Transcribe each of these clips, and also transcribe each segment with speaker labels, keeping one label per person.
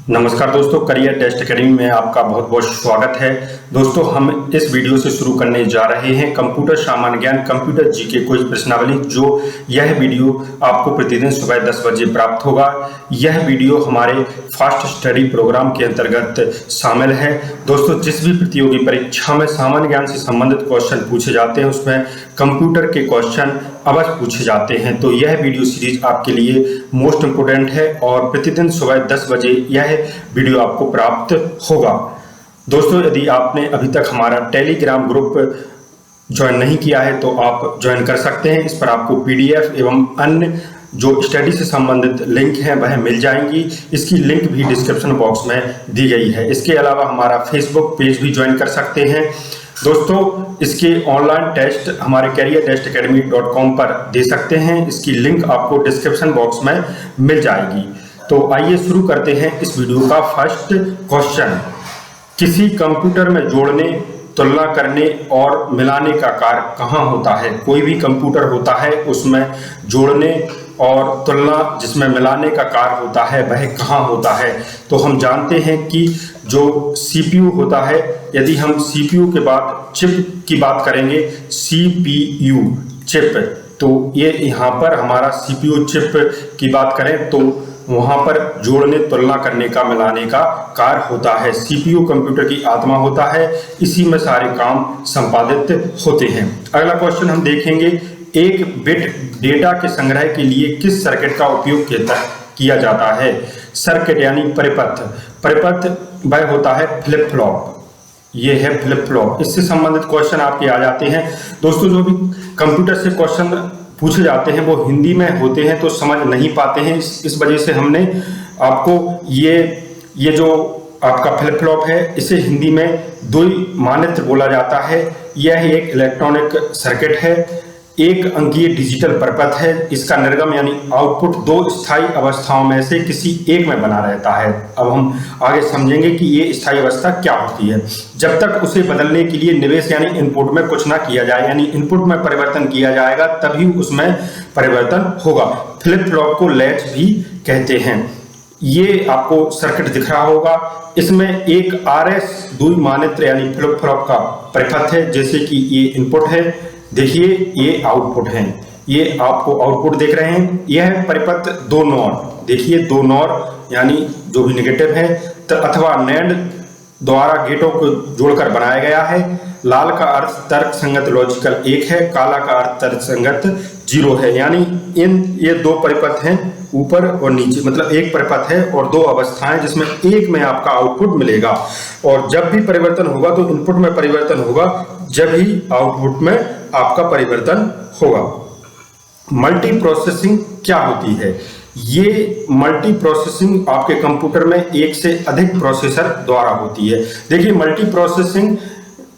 Speaker 1: नमस्कार दोस्तों, career test academy में आपका बहुत बहुत स्वागत है। दोस्तों, हम इस वीडियो से शुरू करने जा रहे हैं कंप्यूटर सामान्य ज्ञान कंप्यूटर जीके क्विज प्रश्नावली। जो यह वीडियो आपको प्रतिदिन सुबह 10 बजे प्राप्त होगा। यह वीडियो हमारे फास्ट स्टडी प्रोग्राम के अंतर्गत शामिल है। दोस्तों, जिस भी प्रतियोगी परीक्षा में सामान्य ज्ञान से संबंधित क्वेश्चन पूछे जाते हैं उसमें कंप्यूटर के क्वेश्चन अवश्य पूछे जाते हैं। तो यह वीडियो सीरीज आपके लिए मोस्ट इम्पोर्टेंट है और प्रतिदिन सुबह 10 बजे यह वीडियो आपको प्राप्त होगा। दोस्तों, यदि आपने अभी तक हमारा टेलीग्राम ग्रुप ज्वाइन नहीं किया है तो आप ज्वाइन कर सकते हैं। इस पर आपको पीडीएफ एवं अन्य जो स्टडी से संबंधित लिंक हैं वह मिल जाएंगी। इसकी लिंक भी डिस्क्रिप्शन बॉक्स में दी गई है। इसके अलावा हमारा फेसबुक पेज भी ज्वाइन कर सकते हैं। दोस्तों, इसके ऑनलाइन टेस्ट हमारे careertestacademy.com पर दे सकते हैं। इसकी लिंक आपको डिस्क्रिप्शन बॉक्स में मिल जाएगी। तो आइए शुरू करते हैं इस वीडियो का फर्स्ट क्वेश्चन। किसी कंप्यूटर में जोड़ने, तुलना करने और मिलाने का कार्य कहाँ होता है? कोई भी कंप्यूटर होता है उसमें जोड़ने और तुलना जिसमें मिलाने का कार्य होता है वह कहाँ होता है? तो हम जानते हैं कि जो सीपीयू होता है, यदि हम सीपीयू के बाद चिप की बात करेंगे, सीपीयू चिप, तो ये यहाँ पर हमारा सीपीयू चिप की बात करें तो वहां पर जोड़ने, तुलना करने का, मिलाने का कार्य होता है। सीपीयू कंप्यूटर की आत्मा होता है, इसी में सारे काम संपादित होते हैं। अगला क्वेश्चन हम देखेंगे, एक बिट डेटा के संग्रह के लिए किस सर्किट का उपयोग किया जाता है? सर्किट यानी परिपथ। परिपथ वह होता है फ्लिप फ्लॉप। ये है फ्लिप फ्लॉप। इससे संबंधित क्वेश्चन आपके आ जाते हैं। दोस्तों, जो भी कंप्यूटर से क्वेश्चन पूछे जाते हैं वो हिंदी में होते हैं तो समझ नहीं पाते हैं। इस वजह से हमने आपको ये जो आपका फ्लिप फ्लॉप है इसे हिंदी में द्विमानित्र बोला जाता है। यह एक इलेक्ट्रॉनिक सर्किट है, एक अंकीय डिजिटल परिपथ है। इसका निर्गम यानी आउटपुट दो स्थायी अवस्थाओं में से किसी एक में बना रहता है। अब हम आगे समझेंगे कि ये स्थायी अवस्था क्या होती है। जब तक उसे बदलने के लिए निवेश यानी इनपुट में कुछ ना किया जाए, यानी इनपुट में परिवर्तन किया जाएगा तभी उसमें परिवर्तन होगा। फ्लिप फ्लॉप को लैच भी कहते हैं। ये आपको सर्किट दिख रहा होगा। इसमें एक RS द्विमानित्र यानी फ्लिप फ्लॉप का परिपथ है। जैसे कि ये इनपुट है, देखिए ये आउटपुट है, ये आपको आउटपुट देख रहे हैं। यह परिपथ दो नॉर, देखिए दो नॉर यानी जो भी नेगेटिव है अथवा नैंड द्वारा गेटों को जोड़कर बनाया गया है। लाल का अर्थ तर्क संगत लॉजिकल 1 है, काला का अर्थ तर्क संगत 0 है। यानी ये दो परिपथ हैं, ऊपर और नीचे, मतलब एक परिपथ है और दो अवस्थाएं जिसमें एक में आपका आउटपुट मिलेगा। और जब भी परिवर्तन होगा तो इनपुट में परिवर्तन होगा, जब ही आउटपुट में आपका परिवर्तन होगा। मल्टी प्रोसेसिंग क्या होती है? ये मल्टी प्रोसेसिंग आपके कंप्यूटर में एक से अधिक प्रोसेसर द्वारा होती है। देखिए मल्टी प्रोसेसिंग,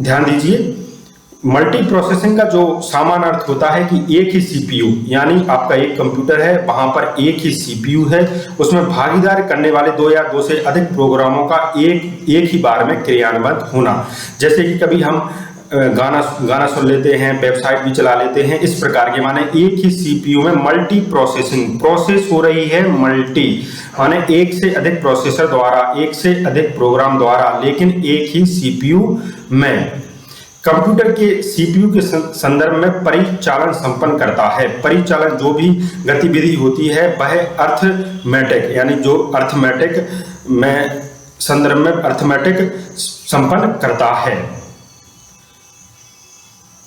Speaker 1: ध्यान दीजिए, मल्टी प्रोसेसिंग का जो सामान्य अर्थ होता है कि एक ही सीपीयू, यानी आपका एक कंप्यूटर है, वहां पर एक ही सीपीयू है, उसमें भागीदारी करने वाले दो या दो से अधिक प्रोग्रामों का एक ही बार में क्रियान्वित होना। जैसे कि कभी हम गाना सुन लेते हैं, वेबसाइट भी चला लेते हैं, इस प्रकार के। माने एक ही सीपीयू में मल्टी प्रोसेसिंग, प्रोसेस हो रही है मल्टी, माने एक से अधिक प्रोसेसर द्वारा, एक से अधिक प्रोग्राम द्वारा, लेकिन एक ही सीपीयू में। कंप्यूटर के सीपीयू के संदर्भ में परिचालन संपन्न करता है। परिचालन जो भी गतिविधि होती है वह अर्थमेटिक, यानी जो अर्थमेटिक में संदर्भ में अर्थमेटिक संपन्न करता है।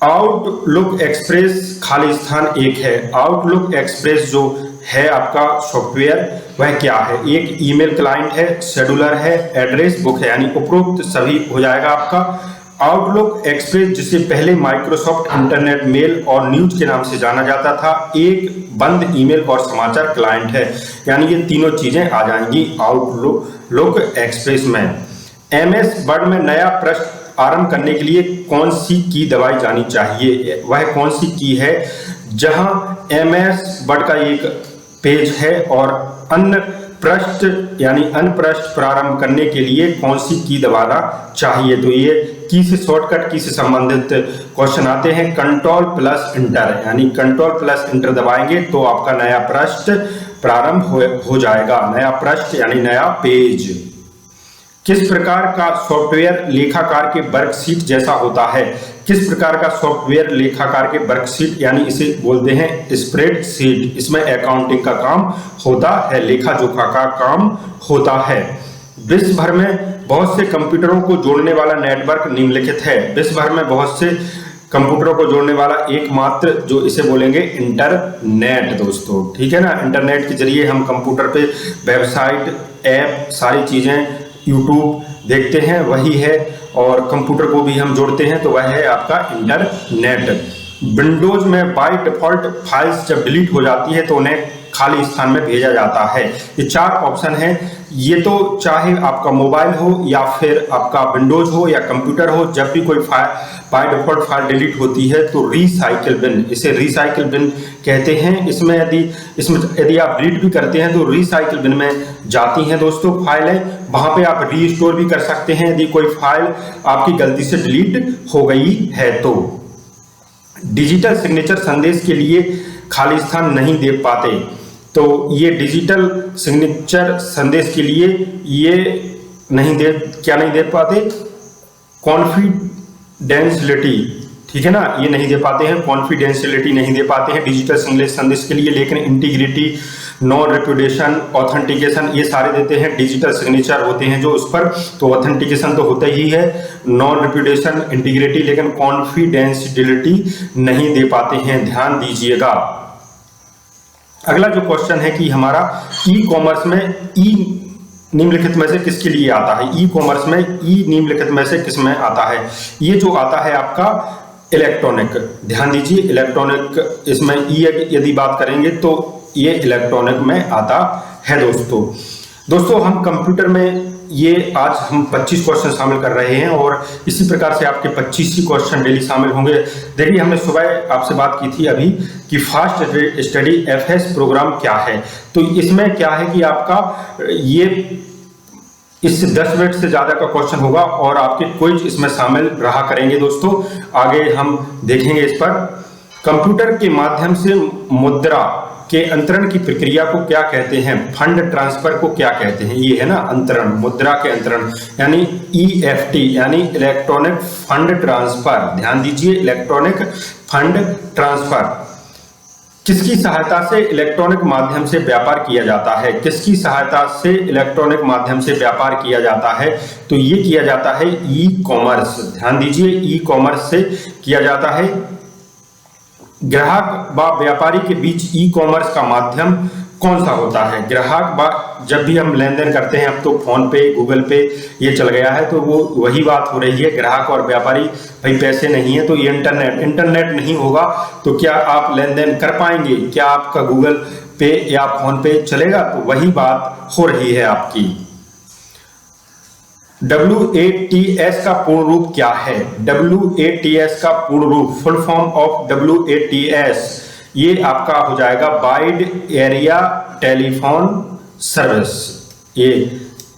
Speaker 1: आउटलुक एक्सप्रेस खाली स्थान 1 है। आउटलुक एक्सप्रेस जो है आपका सॉफ्टवेयर वह क्या है? एक ईमेल क्लाइंट है, शेड्यूलर है, एड्रेस बुक है, यानी उपरोक्त सभी हो जाएगा आपका। आउटलुक एक्सप्रेस, जिसे पहले माइक्रोसॉफ्ट इंटरनेट मेल और न्यूज के नाम से जाना जाता था, एक बंद ईमेल और समाचार क्लाइंट है। यानी ये तीनों चीजें आ जाएंगी आउटलुक एक्सप्रेस में। MS वर्ड में नया पृष्ठ आरंभ करने के लिए कौन सी की दबाई जानी चाहिए? वह कौन सी की है? जहां MS वर्ड का एक पेज है और अन्य पृष्ठ यानी अन्य पृष्ठ प्रारंभ करने के लिए कौन सी की दबाना चाहिए? तो ये की से शॉर्टकट की से संबंधित क्वेश्चन आते हैं। कंट्रोल प्लस इंटर, यानी कंट्रोल प्लस इंटर दबाएंगे तो आपका नया पृष्ठ प्रारंभ हो जाएगा। नया पृष्ठ यानी नया पेज। किस प्रकार का सॉफ्टवेयर लेखाकार के वर्कशीट जैसा होता है? किस प्रकार का सॉफ्टवेयर लेखाकार के वर्कशीट यानी इसे बोलते हैं स्प्रेडशीट। इसमें अकाउंटिंग का काम होता है, लेखा जोखा का काम होता है। विश्व भर में बहुत से कंप्यूटरों को जोड़ने वाला नेटवर्क निम्नलिखित है। विश्व भर में बहुत से कंप्यूटरों को जोड़ने वाला एकमात्र, जो इसे बोलेंगे इंटरनेट दोस्तों, ठीक है ना। इंटरनेट के जरिए हम कंप्यूटर पे वेबसाइट, ऐप, सारी चीजें, यूट्यूब देखते हैं, वही है। और कंप्यूटर को भी हम जोड़ते हैं तो वह है आपका इंटरनेट। विंडोज में बाय डिफॉल्ट फाइल्स जब डिलीट हो जाती है तो उन्हें खाली स्थान में भेजा जाता है। ये 4 ऑप्शन है। ये तो चाहे आपका मोबाइल हो या फिर आपका विंडोज हो या कंप्यूटर हो, जब भी कोई बाय डिफॉल्ट फाइल डिलीट होती है तो रिसाइकिल बिन, इसे रिसाइकिल बिन कहते हैं। इसमें यदि आप डिलीट भी करते हैं तो रिसाइकिल बिन में जाती हैं दोस्तों फाइलें। वहां पे आप रीस्टोर भी कर सकते हैं यदि कोई फाइल आपकी गलती से डिलीट हो गई है तो। डिजिटल सिग्नेचर संदेश के लिए खाली स्थान नहीं दे पाते, तो ये डिजिटल सिग्नेचर संदेश के लिए ये नहीं दे पाते, कॉन्फिडेंशियलिटी, ठीक है ना, ये नहीं दे पाते हैं, कॉन्फिडेंशियलिटी नहीं दे पाते हैं डिजिटल संदेश के लिए। लेकिन इंटीग्रिटी, नॉन रिप्यूटेशन, ऑथेंटिकेशन ये सारे देते हैं। डिजिटल सिग्नेचर होते हैं जो उस पर, तो ऑथेंटिकेशन तो होता ही है, नॉन रिप्यूटेशन, इंटीग्रिटी, लेकिन कॉन्फिडेंशियलिटी नहीं दे पाते हैं, ध्यान दीजिएगा। अगला जो क्वेश्चन है कि हमारा ई कॉमर्स में निम्नलिखित में से किसके लिए आता है? ई कॉमर्स में निम्नलिखित में से किस में आता है? ये जो आता है आपका इलेक्ट्रॉनिक, ध्यान दीजिए, इलेक्ट्रॉनिक, इसमें यदि बात करेंगे तो ये इलेक्ट्रॉनिक में आता है दोस्तों हम कंप्यूटर में ये आज हम 25 क्वेश्चन शामिल कर रहे हैं और इसी प्रकार से आपके 25 ही क्वेश्चन डेली शामिल होंगे। देखिए, हमने सुबह आपसे बात की थी अभी कि फास्ट स्टडी FS प्रोग्राम क्या है। तो इसमें क्या है कि आपका ये इससे 10 मिनट से ज्यादा का क्वेश्चन होगा और आपके क्विज इसमें शामिल रहा करेंगे दोस्तों। आगे हम देखेंगे इस पर। कंप्यूटर के माध्यम से मुद्रा के अंतरण की प्रक्रिया को क्या कहते हैं? फंड ट्रांसफर को क्या कहते हैं? ये है ना अंतरण, मुद्रा के अंतरण यानी EFT यानी इलेक्ट्रॉनिक फंड ट्रांसफर। ध्यान दीजिए, इलेक्ट्रॉनिक फंड ट्रांसफर। किसकी सहायता से इलेक्ट्रॉनिक माध्यम से व्यापार किया जाता है? किसकी सहायता से इलेक्ट्रॉनिक माध्यम से व्यापार किया जाता है? तो ये किया जाता है ई कॉमर्स। ध्यान दीजिए, ई कॉमर्स से किया जाता है। ग्राहक व व्यापारी के बीच ई कॉमर्स का माध्यम कौन सा होता है? ग्राहक व, जब भी हम लेन देन करते हैं, अब तो फोन पे, गूगल पे ये चल गया है, तो वो वही बात हो रही है, ग्राहक और व्यापारी। भाई पैसे नहीं है तो ये इंटरनेट नहीं होगा तो क्या आप लेन देन कर पाएंगे? क्या आपका गूगल पे या फोन पे चलेगा? तो वही बात हो रही है आपकी। WATS का पूर्ण रूप क्या है? WATS का पूर्ण रूप, फुल फॉर्म ऑफ WATS, ये आपका हो जाएगा वाइड एरिया टेलीफोन सर्विस। ये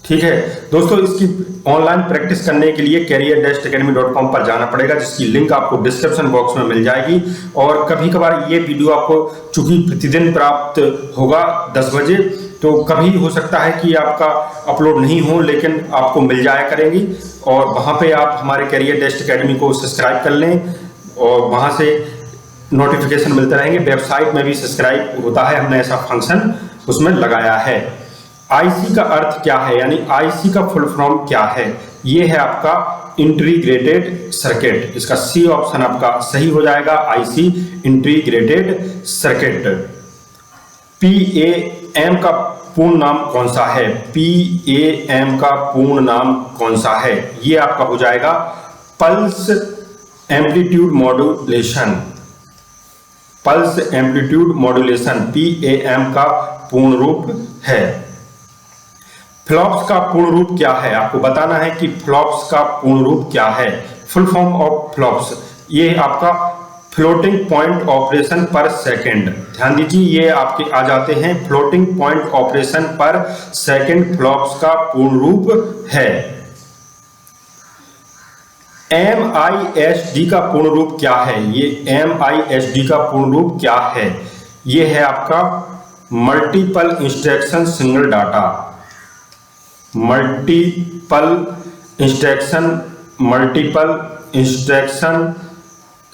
Speaker 1: ठीक है दोस्तों। इसकी ऑनलाइन प्रैक्टिस करने के लिए career-academy.com पर जाना पड़ेगा, जिसकी लिंक आपको डिस्क्रिप्शन बॉक्स में मिल जाएगी। और कभी कभार ये वीडियो आपको चूंकि प्रतिदिन प्राप्त होगा 10 बजे, तो कभी हो सकता है कि आपका अपलोड नहीं हो, लेकिन आपको मिल जाया करेंगी। और वहाँ पे आप हमारे career-academy को सब्सक्राइब कर लें और वहाँ से नोटिफिकेशन मिलते रहेंगे। वेबसाइट में भी सब्सक्राइब होता है, हमने ऐसा फंक्शन उसमें लगाया है। IC का अर्थ क्या है, यानी IC का फुल फॉर्म क्या है? ये है आपका इंटीग्रेटेड सर्किट। इसका C ऑप्शन आपका सही हो जाएगा, IC इंटीग्रेटेड सर्किट। PAM का पूर्ण नाम कौन सा है? PAM का पूर्ण नाम कौन सा है? ये आपका हो जाएगा pulse amplitude modulation. Pulse amplitude modulation PAM का पूर्ण रूप है। फ्लॉप्स का पूर्ण रूप क्या है? आपको बताना है कि फ्लॉप्स का पूर्ण रूप क्या है। फुल फॉर्म ऑफ फ्लॉप्स, ये आपका फ्लोटिंग पॉइंट ऑपरेशन पर सेकंड। ध्यान दीजिए, ये आपके आ जाते हैं फ्लोटिंग पॉइंट ऑपरेशन पर सेकंड, फ्लॉप्स का पूर्ण रूप है। MISD का पूर्ण रूप क्या है? ये MISD का पूर्ण रूप क्या है? ये है आपका multiple instruction single data, multiple instruction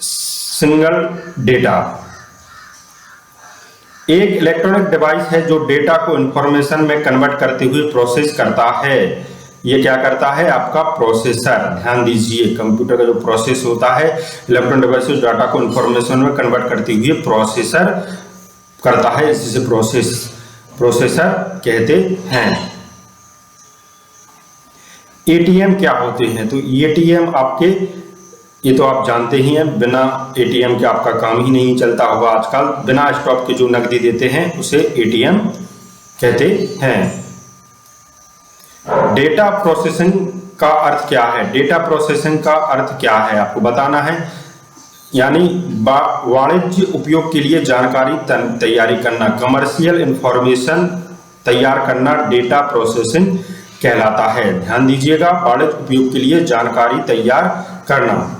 Speaker 1: single data. एक इलेक्ट्रॉनिक डिवाइस है जो डेटा को इंफॉर्मेशन में कन्वर्ट करते हुए प्रोसेस करता है। ये क्या करता है? आपका प्रोसेसर। ध्यान दीजिए, कंप्यूटर का जो प्रोसेस होता है, इलेक्ट्रॉनिक डिवाइस डाटा को इंफॉर्मेशन में कन्वर्ट करते हुए प्रोसेसर करता है, इसे प्रोसेसर कहते हैं। एटीएम क्या होते हैं? तो एटीएम आपके, ये तो आप जानते ही हैं, बिना एटीएम के आपका काम ही नहीं चलता होगा आजकल। बिना स्टॉप के जो नकदी देते हैं उसे एटीएम कहते हैं। डेटा प्रोसेसिंग का अर्थ क्या है? डेटा प्रोसेसिंग का अर्थ क्या है आपको बताना है। यानी वाणिज्य उपयोग के लिए जानकारी तैयारी करना, कमर्शियल इंफॉर्मेशन तैयार करना डेटा प्रोसेसिंग कहलाता है। ध्यान दीजिएगा, वाणिज्य उपयोग के लिए जानकारी तैयार करना।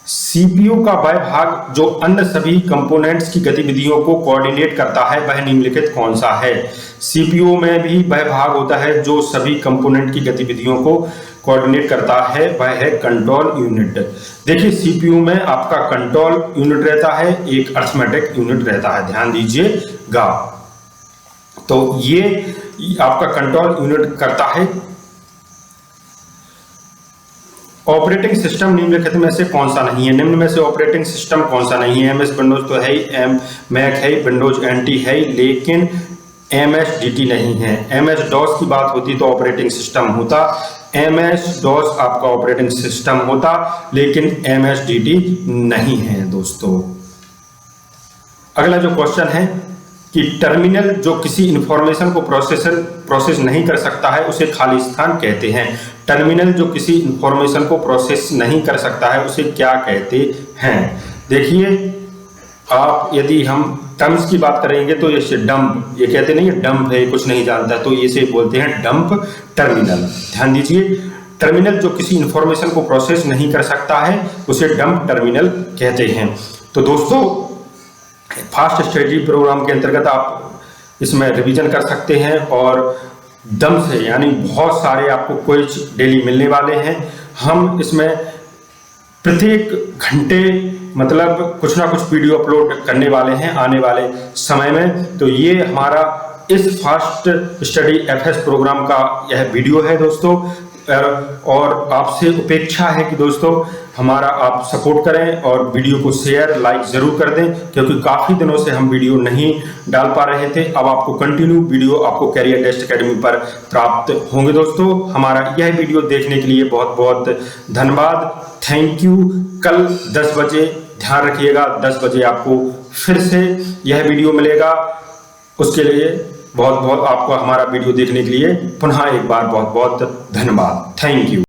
Speaker 1: सीपीयू का वह भाग जो अन्य सभी कंपोनेंट्स की गतिविधियों को कोऑर्डिनेट करता है, वह निम्नलिखित कौन सा है? सीपीयू में भी वह भाग होता है जो सभी कंपोनेंट की गतिविधियों को कोऑर्डिनेट करता है, वह है कंट्रोल यूनिट। देखिए, सीपीयू में आपका कंट्रोल यूनिट रहता है, एक अरिथमेटिक यूनिट रहता है। ध्यान दीजिएगा, तो ये आपका कंट्रोल यूनिट करता है। ऑपरेटिंग सिस्टम निम्नलिखित में से कौन सा नहीं है? निम्न में से ऑपरेटिंग सिस्टम कौन सा नहीं है? एमएस विंडोज तो है ही, मैक है, विंडोज एनटी है, लेकिन एमएस-डीटी नहीं है। एमएस डॉस की बात होती तो ऑपरेटिंग सिस्टम होता, एमएस डॉस आपका ऑपरेटिंग सिस्टम होता, लेकिन एमएस-डीटी नहीं है दोस्तों। अगला जो क्वेश्चन है कि टर्मिनल जो किसी इंफॉर्मेशन को प्रोसेस नहीं कर सकता है उसे खाली स्थान कहते हैं। टर्मिनल जो किसी इंफॉर्मेशन को प्रोसेस नहीं कर सकता है उसे क्या कहते हैं? देखिए, आप यदि हम टर्म्स की बात करेंगे तो ये डंप, ये कहते नहीं है डंप है, कुछ नहीं जानता, तो इसे बोलते हैं डंप टर्मिनल। ध्यान दीजिए, टर्मिनल जो किसी इंफॉर्मेशन को प्रोसेस नहीं कर सकता है उसे डंप टर्मिनल कहते हैं। तो दोस्तों, फास्ट स्टडी प्रोग्राम के अंतर्गत आप इसमें रिवीजन कर सकते हैं और दम से, यानी बहुत सारे आपको क्विज डेली मिलने वाले हैं। हम इसमें प्रत्येक घंटे मतलब कुछ ना कुछ वीडियो अपलोड करने वाले हैं आने वाले समय में। तो ये हमारा इस फास्ट स्टडी एफएस प्रोग्राम का यह वीडियो है दोस्तों, और आपसे अपेक्षा है कि दोस्तों हमारा आप सपोर्ट करें और वीडियो को शेयर लाइक जरूर कर दें, क्योंकि काफ़ी दिनों से हम वीडियो नहीं डाल पा रहे थे। अब आपको कंटिन्यू वीडियो आपको कैरियर टेस्ट एकेडमी पर प्राप्त होंगे दोस्तों। हमारा यह वीडियो देखने के लिए बहुत बहुत धन्यवाद, थैंक यू। कल 10 बजे ध्यान रखिएगा, 10 बजे आपको फिर से यह वीडियो मिलेगा। उसके लिए बहुत बहुत आपको हमारा वीडियो देखने के लिए पुनः एक बार बहुत बहुत धन्यवाद, थैंक यू।